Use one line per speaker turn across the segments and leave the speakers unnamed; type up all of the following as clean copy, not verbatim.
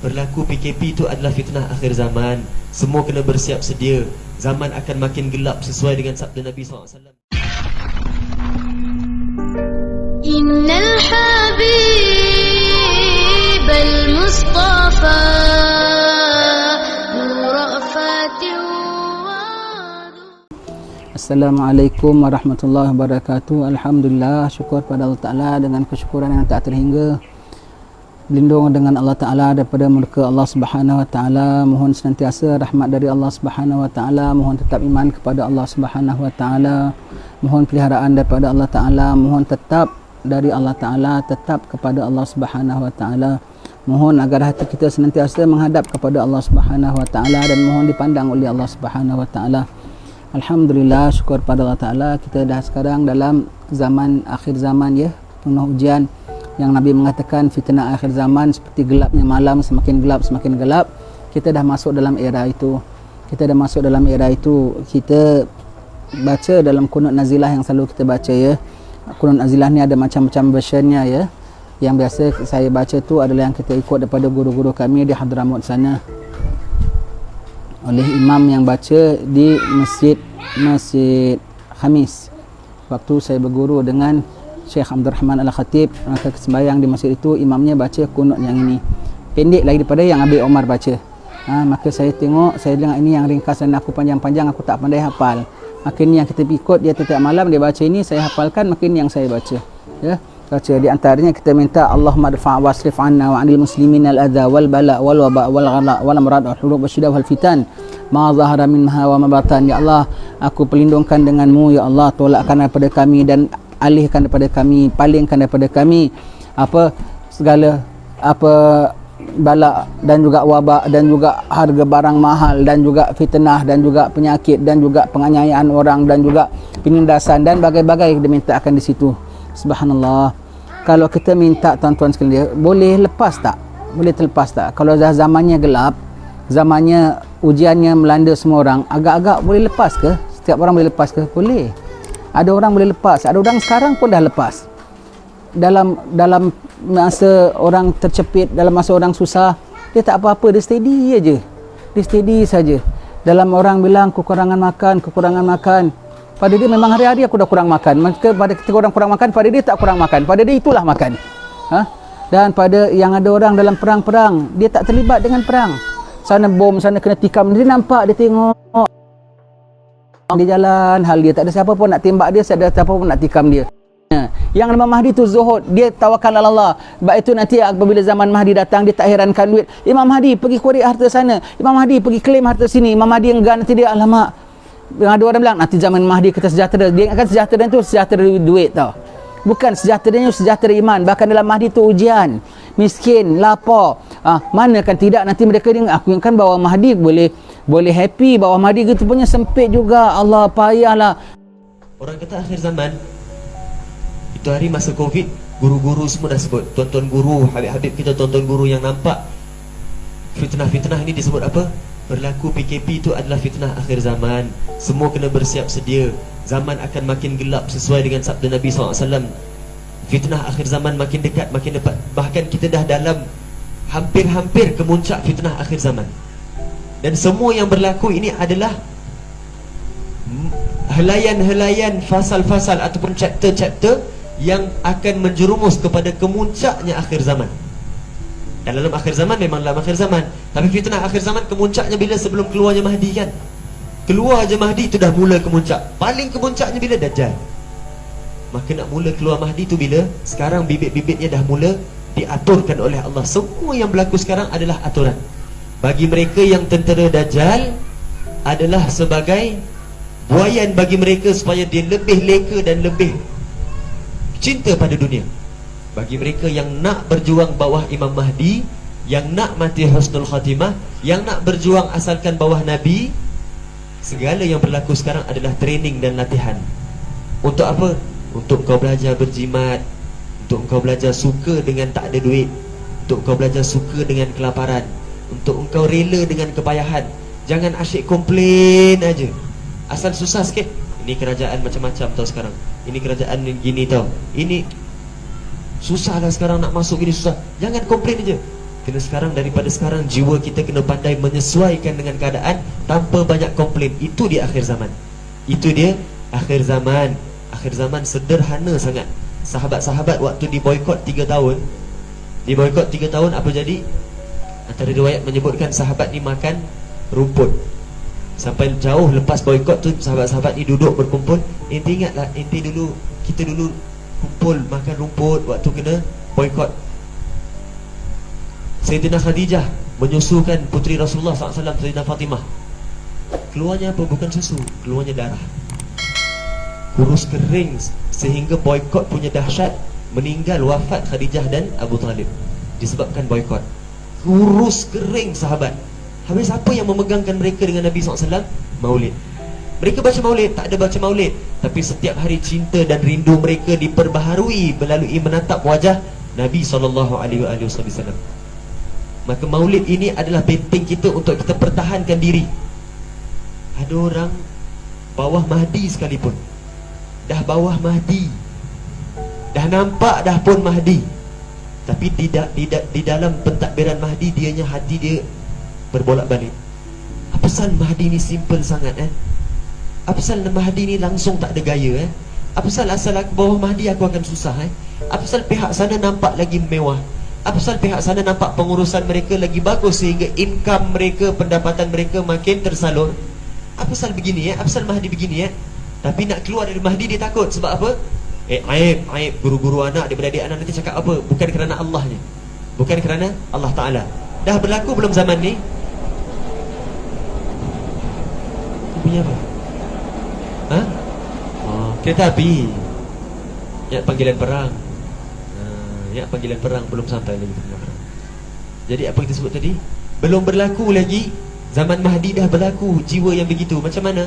Berlaku PKP itu adalah fitnah akhir zaman. Semua kena bersiap sedia. Zaman akan makin gelap sesuai dengan sabda Nabi SAW.
Innal habib al-mustafa
Assalamualaikum warahmatullahi wabarakatuh. Alhamdulillah, syukur pada Allah Ta'ala dengan kesyukuran yang tak terhingga. Berlindung dengan Allah Ta'ala daripada murka Allah Subhanahu Wa Ta'ala. Mohon senantiasa rahmat dari Allah Subhanahu Wa Ta'ala. Mohon tetap iman kepada Allah Subhanahu Wa Ta'ala. Mohon peliharaan daripada Allah Ta'ala. Mohon tetap dari Allah Ta'ala, tetap kepada Allah Subhanahu Wa Ta'ala. Mohon agar hati kita senantiasa menghadap kepada Allah Subhanahu Wa Ta'ala dan mohon dipandang oleh Allah Subhanahu Wa Ta'ala. Alhamdulillah, syukur pada Allah Ta'ala, kita dah sekarang dalam zaman akhir zaman, ya, penuh ujian, yang Nabi mengatakan fitnah akhir zaman seperti gelapnya malam, semakin gelap semakin gelap. Kita dah masuk dalam era itu. Kita baca dalam kunut nazilah yang selalu kita baca, ya. Kunut nazilah ni ada macam-macam versionnya, ya. Yang biasa saya baca tu adalah yang kita ikut daripada guru-guru kami di Hadramut sana, oleh imam yang baca di Masjid Khamis. Waktu saya berguru dengan Syekh Abdul Rahman Al-Khatib, maka sembahyang di masjid itu imamnya baca kunut yang ini. Pendek lagi daripada yang Abi Omar baca. Maka saya tengok, saya dengar ini yang ringkas dan aku panjang-panjang, aku tak pandai hafal. Maka ini yang kita ikut, dia setiap malam dia baca ini, saya hafalkan, maka ini yang saya baca. Ya. Baca di antaranya kita minta Allahumma dfa' wasrif 'anna wa 'anil muslimin al-adha wal bala wal waba wal ghala wal amrad wal hurub wasyidah wal fitan ma zahara minha wa ma batan. Ya Allah, aku pelindungkan denganmu, ya Allah, tolakkan daripada kami dan alihkan daripada kami, palingkan daripada kami segala bala dan juga wabak dan juga harga barang mahal dan juga fitnah dan juga penyakit dan juga penganiayaan orang dan juga penindasan dan bagai-bagai dimintakan di situ. Subhanallah. Kalau kita minta tuan-tuan sekalian, boleh lepas tak? Boleh terlepas tak? Kalau dah zamannya gelap, zamannya ujiannya melanda semua orang, agak-agak boleh lepas ke? Setiap orang boleh lepas ke? Boleh. Ada orang boleh lepas, ada orang sekarang pun dah lepas. Dalam masa orang tercepit, dalam masa orang susah, dia tak apa-apa, dia steady aja. Dia steady saja. Dalam orang bilang kekurangan makan, pada dia memang hari-hari aku dah kurang makan. Maka pada ketika orang kurang makan, pada dia tak kurang makan. Pada dia itulah makan. Dan pada yang ada orang dalam perang-perang, dia tak terlibat dengan perang. Sana bom, sana kena tikam. Dia nampak, dia tengok. Dia jalan, hal dia. Tak ada siapa pun nak tembak dia, tak ada siapa pun nak tikam dia. Yang Imam Mahdi tu zuhud, dia tawakal ala Allah. Sebab itu nanti apabila zaman Mahdi datang, dia tak herankan duit. Imam Mahdi pergi korek harta sana, Imam Mahdi pergi claim harta sini, Imam Mahdi enggan, nanti dia alamak. Ada orang bilang nanti zaman Mahdi kita sejahtera. Dia akan sejahtera itu sejahtera duit tau. Bukan sejahteranya sejahtera iman. Bahkan dalam Mahdi tu ujian, miskin, lapar. Mana kan tidak nanti mereka ni aku ingatkan bahawa Mahdi boleh happy, bahawa Mahdi gitu punya sempit juga. Allah payahlah.
Orang kata akhir zaman itu hari masa Covid, guru-guru semua dah sebut. Tuan-tuan guru, habib-habib kita, tuan-tuan guru yang nampak fitnah-fitnah ini disebut apa? Berlaku PKP itu adalah fitnah akhir zaman. Semua kena bersiap sedia. Zaman akan makin gelap sesuai dengan sabda Nabi SAW. Fitnah akhir zaman makin dekat, makin dekat. Bahkan kita dah dalam hampir-hampir ke muncak fitnah akhir zaman. Dan semua yang berlaku ini adalah helaian-helaian, fasal-fasal ataupun chapter-chapter yang akan menjerumus kepada kemuncaknya akhir zaman. Dan dalam akhir zaman memang dalam akhir zaman. Tapi fitnah akhir zaman kemuncaknya bila sebelum keluarnya Mahdi kan. Keluar je Mahdi itu dah mula kemuncak. Paling kemuncaknya bila Dajjal. Maka nak mula keluar Mahdi itu bila? Sekarang bibit-bibitnya dah mula diaturkan oleh Allah. Semua yang berlaku sekarang adalah aturan. Bagi mereka yang tentera Dajjal adalah sebagai buayan bagi mereka supaya dia lebih leka dan lebih cinta pada dunia. Bagi mereka yang nak berjuang bawah Imam Mahdi, yang nak mati husnul khatimah, yang nak berjuang asalkan bawah Nabi, segala yang berlaku sekarang adalah training dan latihan. Untuk apa? Untuk kau belajar berjimat, untuk kau belajar suka dengan tak ada duit, untuk kau belajar suka dengan kelaparan, untuk engkau rela dengan kepayahan. Jangan asyik komplain aja. Asal susah sikit, ini kerajaan macam-macam tau sekarang, ini kerajaan gini tau, ini susah lah sekarang nak masuk gini susah. Jangan komplain aja. Kena sekarang, daripada sekarang jiwa kita kena pandai menyesuaikan dengan keadaan tanpa banyak komplain. Itu dia akhir zaman. Itu dia akhir zaman. Akhir zaman sederhana sangat. Sahabat-sahabat waktu diboikot 3 tahun, diboikot 3 tahun, apa jadi? Antara riwayat menyebutkan sahabat ni makan rumput. Sampai jauh lepas boikot tu, sahabat-sahabat ni duduk berkumpul. Ente ingatlah, ente dulu, kita dulu kumpul makan rumput waktu kena boikot. Sayyidina Khadijah menyusukan puteri Rasulullah SAW, Sayyidina Fatimah. Keluarnya apa? Bukan susu, keluarnya darah. Kurus kering sehingga boikot punya dahsyat. Meninggal, wafat Khadijah dan Abu Talib disebabkan boikot. Kurus kering sahabat. Habis apa yang memegangkan mereka dengan Nabi SAW? Maulid. Mereka baca maulid, tak ada baca maulid, tapi setiap hari cinta dan rindu mereka diperbaharui melalui menatap wajah Nabi SAW. Maka maulid ini adalah benteng kita untuk kita pertahankan diri. Ada orang bawah Mahdi sekalipun, dah bawah Mahdi, dah nampak dah pun Mahdi, tapi tidak di dalam pentadbiran Mahdi, dianya hati dia berbolak-balik. Apa pasal Mahdi ni simple sangat Apa pasal Mahdi ni langsung tak ada gaya Apa pasal asal aku bawah Mahdi aku akan susah Apa pasal pihak sana nampak lagi mewah? Apa pasal pihak sana nampak pengurusan mereka lagi bagus sehingga income mereka, pendapatan mereka makin tersalur? Apa pasal begini Apa pasal Mahdi begini Tapi nak keluar dari Mahdi dia takut. Sebab apa? Aib guru-guru anak, adik-beradik anak nanti cakap apa? Bukan kerana Allahnya, bukan kerana Allah Ta'ala. Dah berlaku belum zaman ni? Bunyi apa? Kereta api. Ya, panggilan perang. Ya, panggilan perang belum sampai lagi panggilan perang. Jadi apa kita sebut tadi? Belum berlaku lagi. Zaman Mahdi dah berlaku jiwa yang begitu. Macam mana?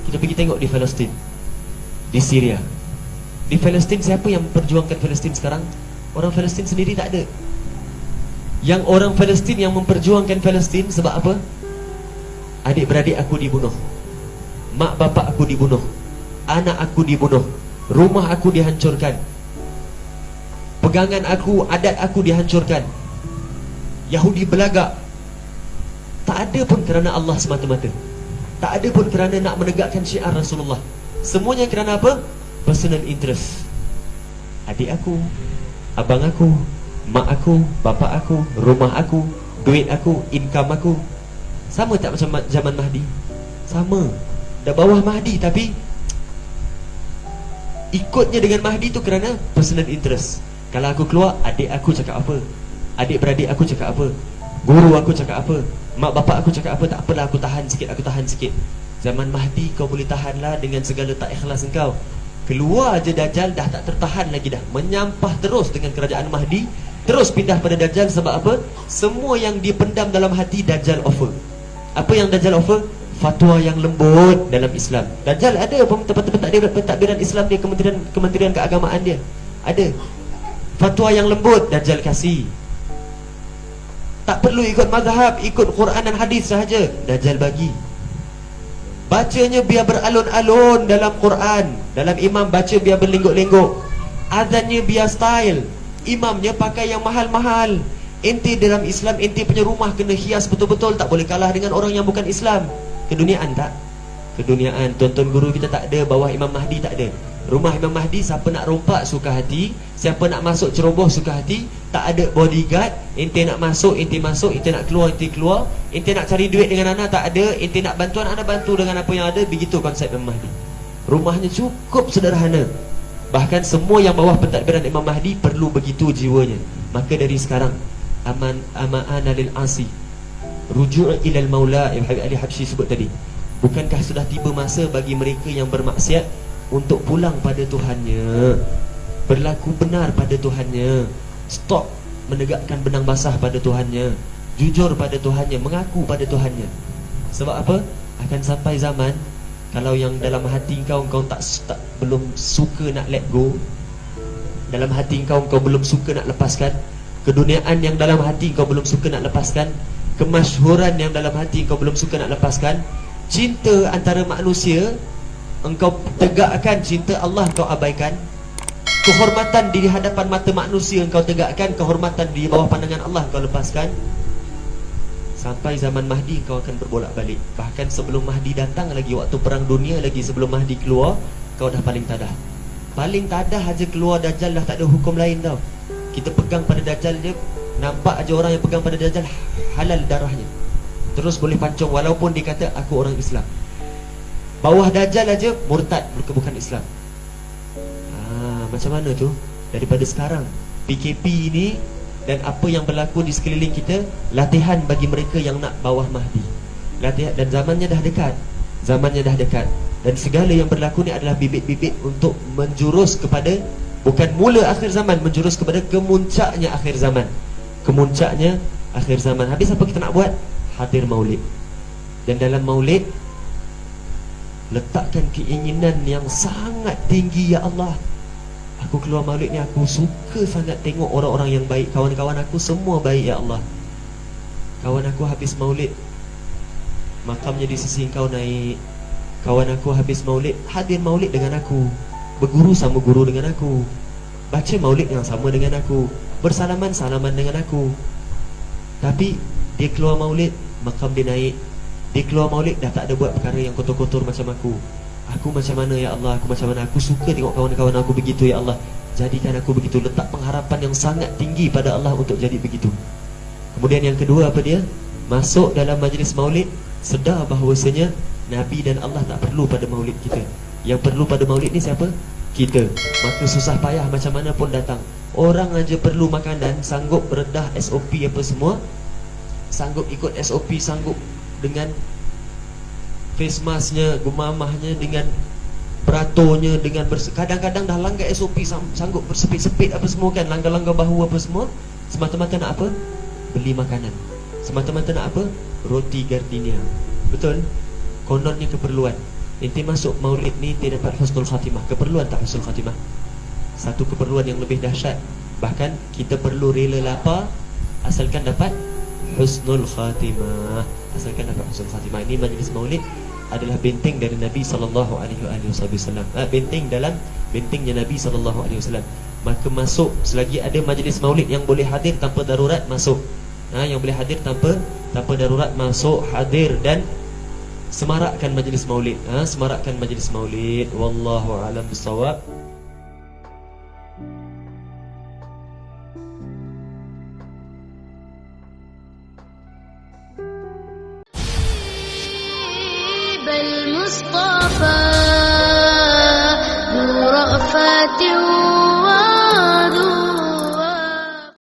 Kita pergi tengok di Palestin, di Syria. Di Palestin, siapa yang memperjuangkan Palestin sekarang? Orang Palestin sendiri tak ada. Yang orang Palestin yang memperjuangkan Palestin sebab apa? Adik-beradik aku dibunuh, mak bapak aku dibunuh, anak aku dibunuh, rumah aku dihancurkan, pegangan aku, adat aku dihancurkan, Yahudi belagak. Tak ada pun kerana Allah semata-mata, tak ada pun kerana nak menegakkan syiar Rasulullah. Semuanya kerana apa? Personal interest. Adik aku, abang aku, mak aku, bapak aku, rumah aku, duit aku, income aku. Sama tak macam zaman Mahdi? Sama. Dah bawah Mahdi tapi ikutnya dengan Mahdi tu kerana personal interest. Kalau aku keluar, adik aku cakap apa, adik-beradik aku cakap apa, guru aku cakap apa, mak bapak aku cakap apa, tak apalah, aku tahan sikit, aku tahan sikit. Zaman Mahdi kau boleh tahanlah dengan segala tak ikhlas engkau. Keluar je Dajjal dah tak tertahan lagi dah. Menyampah terus dengan kerajaan Mahdi, terus pindah pada Dajjal. Sebab apa? Semua yang dipendam dalam hati Dajjal offer. Apa yang Dajjal offer? Fatwa yang lembut dalam Islam. Dajjal ada tempat-tempat pentadbiran Islam dia, kementerian keagamaan dia ada. Fatwa yang lembut Dajjal kasih. Tak perlu ikut mazhab, ikut Quran dan hadis sahaja, Dajjal bagi. Bacanya biar beralun-alun dalam Quran, dalam imam baca biar berlenggok-lenggok, azannya biar style, imamnya pakai yang mahal-mahal. Ente dalam Islam, ente punya rumah kena hias betul-betul, tak boleh kalah dengan orang yang bukan Islam. Keduniaan tak? Keduniaan. Tuan-tuan guru kita tak ada, bawah Imam Mahdi tak ada. Rumah Imam Mahdi, siapa nak rompak suka hati, siapa nak masuk ceroboh suka hati. Tak ada bodyguard. Ente nak masuk, ente masuk, ente nak keluar, ente keluar. Ente nak cari duit dengan anak, tak ada. Ente nak bantuan, anda bantu dengan apa yang ada. Begitu konsep Imam Mahdi. Rumahnya cukup sederhana. Bahkan semua yang bawah pentadbiran Imam Mahdi perlu begitu jiwanya. Maka dari sekarang, ama'ana lil asi, ruju' ilal maula, yang Habib Ali Habsyi sebut tadi. Bukankah sudah tiba masa bagi mereka yang bermaksiat untuk pulang pada Tuhannya, berlaku benar pada Tuhannya, stop menegakkan benang basah pada Tuhannya, jujur pada Tuhannya, mengaku pada Tuhannya. Sebab apa? Akan sampai zaman kalau yang dalam hati kau belum suka nak let go, dalam hati kau belum suka nak lepaskan, keduniaan yang dalam hati kau belum suka nak lepaskan, kemasyhuran yang dalam hati kau belum suka nak lepaskan, cinta antara manusia engkau tegakkan, cinta Allah kau abaikan. kehormatan di hadapan mata manusia engkau tegakkan, kehormatan di bawah pandangan Allah engkau lepaskan. Sampai zaman Mahdi engkau akan berbolak-balik. Bahkan sebelum Mahdi datang lagi, waktu perang dunia lagi, sebelum Mahdi keluar, kau dah paling tadah. Paling tadah aja keluar Dajjal, dah tak ada hukum lain tau. Kita pegang pada Dajjal je, nampak aja orang yang pegang pada Dajjal halal darahnya, terus boleh pancung walaupun dia kata aku orang Islam. Bawah Dajjal aja murtad, bukan Islam. Macam mana tu? Daripada sekarang PKP ini dan apa yang berlaku di sekeliling kita, latihan bagi mereka yang nak bawah Mahdi. Latihan, dan zamannya dah dekat. Zamannya dah dekat. Dan segala yang berlaku ni adalah bibit-bibit untuk menjurus kepada, bukan mula akhir zaman, menjurus kepada kemuncaknya akhir zaman. Kemuncaknya akhir zaman. Habis apa kita nak buat? Hadir maulid. Dan dalam maulid letakkan keinginan yang sangat tinggi. Ya Allah, aku keluar maulid ni, aku suka sangat tengok orang-orang yang baik. Kawan-kawan aku semua baik, ya Allah. Kawan aku habis maulid, makamnya di sisi engkau naik. Kawan aku habis maulid, hadir maulid dengan aku, berguru sama guru dengan aku, baca maulid yang sama dengan aku, bersalaman-salaman dengan aku. Tapi dia keluar maulid, makam dia naik. Dia keluar maulid, dah tak ada buat perkara yang kotor-kotor macam aku. Aku macam mana, ya Allah? Aku macam mana? Aku suka tengok kawan-kawan aku begitu, ya Allah. Jadikan aku begitu. Letak pengharapan yang sangat tinggi pada Allah untuk jadi begitu. Kemudian yang kedua apa dia? Masuk dalam majlis maulid, sedar bahawasanya Nabi dan Allah tak perlu pada maulid kita. Yang perlu pada maulid ni siapa? Kita. Maka susah payah macam mana pun datang. Orang aja perlu makanan, sanggup beredah SOP apa semua, sanggup ikut SOP, sanggup dengan face masknya, gumamahnya, dengan beraturnya, dengan kadang-kadang dah langgar SOP, sanggup bersepit-sepit apa semua kan, langgar-langgar bahu apa semua, semata-mata nak apa? Beli makanan. Semata-mata nak apa? Roti gardenia. Betul? Kononnya keperluan. Inti masuk maulid ni dia dapat husnul khatimah. Keperluan tak husnul khatimah? Satu keperluan yang lebih dahsyat. Bahkan kita perlu rela lapar asalkan dapat husnul khatimah. Asalkan dapat husnul khatimah. Ini majlis maulid adalah benteng dari Nabi sallallahu alaihi wasallam. Benteng dalam bentengnya Nabi sallallahu alaihi wasallam. Maka masuk, selagi ada majlis maulid yang boleh hadir tanpa darurat, masuk. Yang boleh hadir tanpa darurat, masuk, hadir dan semarakkan majlis maulid. Semarakkan majlis maulid. Wallahu a'lam bissawab.